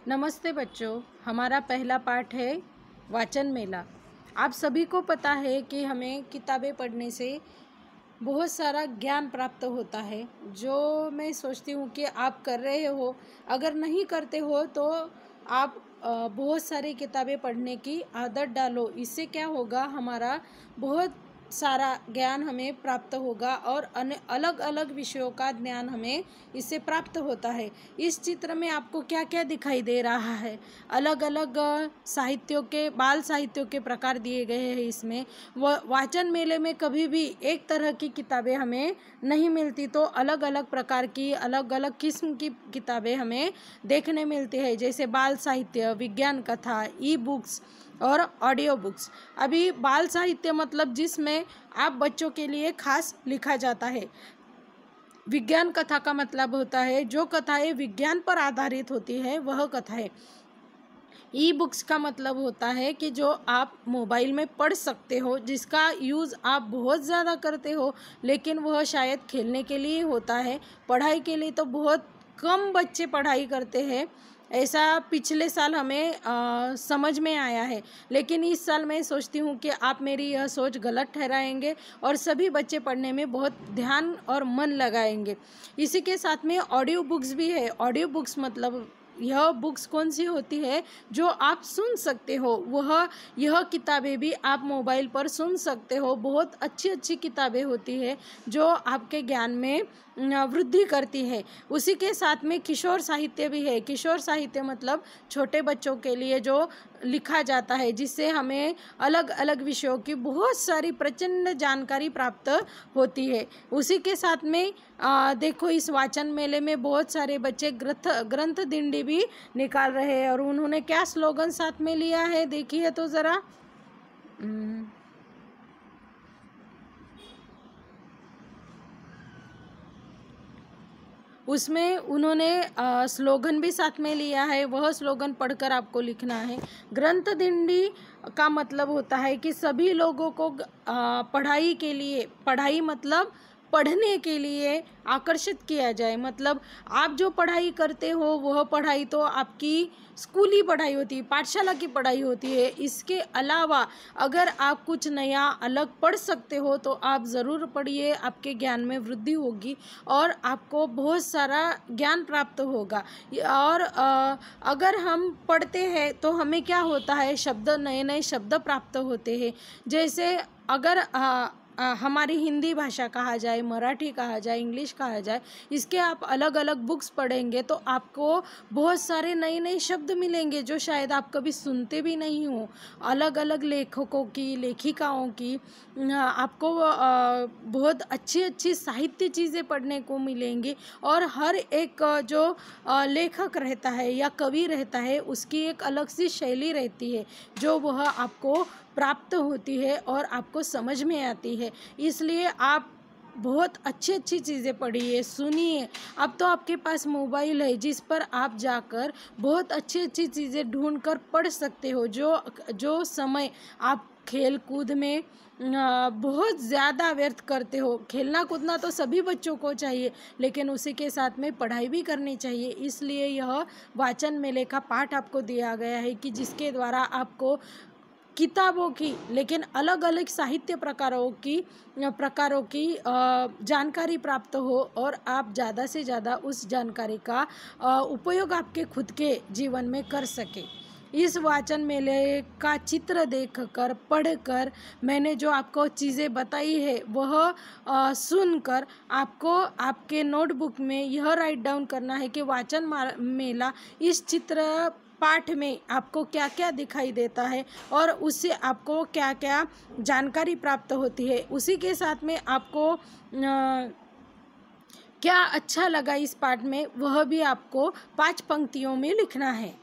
नमस्ते बच्चों, हमारा पहला पाठ है वाचन मेला। आप सभी को पता है कि हमें किताबें पढ़ने से बहुत सारा ज्ञान प्राप्त होता है, जो मैं सोचती हूँ कि आप कर रहे हो। अगर नहीं करते हो तो आप बहुत सारी किताबें पढ़ने की आदत डालो। इससे क्या होगा, हमारा बहुत सारा ज्ञान हमें प्राप्त होगा और अलग अलग विषयों का ज्ञान हमें इससे प्राप्त होता है। इस चित्र में आपको क्या क्या दिखाई दे रहा है? अलग अलग साहित्यों के, बाल साहित्यों के प्रकार दिए गए हैं इसमें। वाचन मेले में कभी भी एक तरह की किताबें हमें नहीं मिलती, तो अलग अलग प्रकार की, अलग अलग किस्म की किताबें हमें देखने मिलती है, जैसे बाल साहित्य, विज्ञान कथा, ई बुक्स और ऑडियो बुक्स। अभी बाल साहित्य मतलब जिसमें आप बच्चों के लिए खास लिखा जाता है। विज्ञान कथा का मतलब होता है जो कथाएं विज्ञान पर आधारित होती है, वह कथाएं। ई बुक्स का मतलब होता है कि जो आप मोबाइल में पढ़ सकते हो, जिसका यूज़ आप बहुत ज़्यादा करते हो, लेकिन वह शायद खेलने के लिए होता है। पढ़ाई के लिए तो बहुत कम बच्चे पढ़ाई करते हैं, ऐसा पिछले साल हमें समझ में आया है। लेकिन इस साल मैं सोचती हूँ कि आप मेरी यह सोच गलत ठहराएंगे और सभी बच्चे पढ़ने में बहुत ध्यान और मन लगाएंगे। इसी के साथ में ऑडियो बुक्स भी है। ऑडियो बुक्स मतलब यह बुक्स कौन सी होती है जो आप सुन सकते हो, यह किताबें भी आप मोबाइल पर सुन सकते हो। बहुत अच्छी अच्छी किताबें होती है जो आपके ज्ञान में वृद्धि करती है। उसी के साथ में किशोर साहित्य भी है। किशोर साहित्य मतलब छोटे बच्चों के लिए जो लिखा जाता है, जिससे हमें अलग अलग विषयों की बहुत सारी प्रचंड जानकारी प्राप्त होती है। उसी के साथ में देखो, इस वाचन मेले में बहुत सारे बच्चे ग्रंथ दिंडी भी निकाल रहे हैं और उन्होंने क्या स्लोगन साथ में लिया है, देखिए तो ज़रा। उसमें उन्होंने स्लोगन भी साथ में लिया है। वह स्लोगन पढ़कर आपको लिखना है। ग्रंथ दिंडी का मतलब होता है कि सभी लोगों को पढ़ाई के लिए, पढ़ाई मतलब पढ़ने के लिए आकर्षित किया जाए। मतलब आप जो पढ़ाई करते हो वह पढ़ाई तो आपकी स्कूली पढ़ाई होती है, पाठशाला की पढ़ाई होती है। इसके अलावा अगर आप कुछ नया अलग पढ़ सकते हो तो आप ज़रूर पढ़िए, आपके ज्ञान में वृद्धि होगी और आपको बहुत सारा ज्ञान प्राप्त होगा। और अगर हम पढ़ते हैं तो हमें क्या होता है, शब्द, नए नए शब्द प्राप्त होते हैं। जैसे अगर हमारी हिंदी भाषा कहा जाए, मराठी कहा जाए, इंग्लिश कहा जाए, इसके आप अलग अलग बुक्स पढ़ेंगे तो आपको बहुत सारे नए नए शब्द मिलेंगे जो शायद आप कभी सुनते भी नहीं हो। अलग अलग लेखकों की, लेखिकाओं की आपको बहुत अच्छी अच्छी साहित्य चीज़ें पढ़ने को मिलेंगी। और हर एक जो लेखक रहता है या कवि रहता है, उसकी एक अलग सी शैली रहती है जो वह आपको प्राप्त होती है और आपको समझ में आती है। इसलिए आप बहुत अच्छी अच्छी चीज़ें पढ़िए, सुनिए। अब तो आपके पास मोबाइल है जिस पर आप जाकर बहुत अच्छी अच्छी चीज़ें ढूंढ कर पढ़ सकते हो। जो समय आप खेल कूद में बहुत ज़्यादा व्यर्थ करते हो, खेलना कूदना तो सभी बच्चों को चाहिए, लेकिन उसी के साथ में पढ़ाई भी करनी चाहिए। इसलिए यह वाचन मेले का पाठ आपको दिया गया है कि जिसके द्वारा आपको किताबों की, लेकिन अलग अलग साहित्य प्रकारों की जानकारी प्राप्त हो और आप ज़्यादा से ज़्यादा उस जानकारी का उपयोग आपके खुद के जीवन में कर सके। इस वाचन मेले का चित्र देखकर, पढ़कर, मैंने जो आपको चीज़ें बताई है वह सुनकर आपको आपके नोटबुक में यह राइट डाउन करना है कि वाचन मेला, इस चित्र पाठ में आपको क्या क्या दिखाई देता है और उससे आपको क्या क्या जानकारी प्राप्त होती है। उसी के साथ में आपको क्या अच्छा लगा इस पाठ में, वह भी आपको 5 पंक्तियों में लिखना है।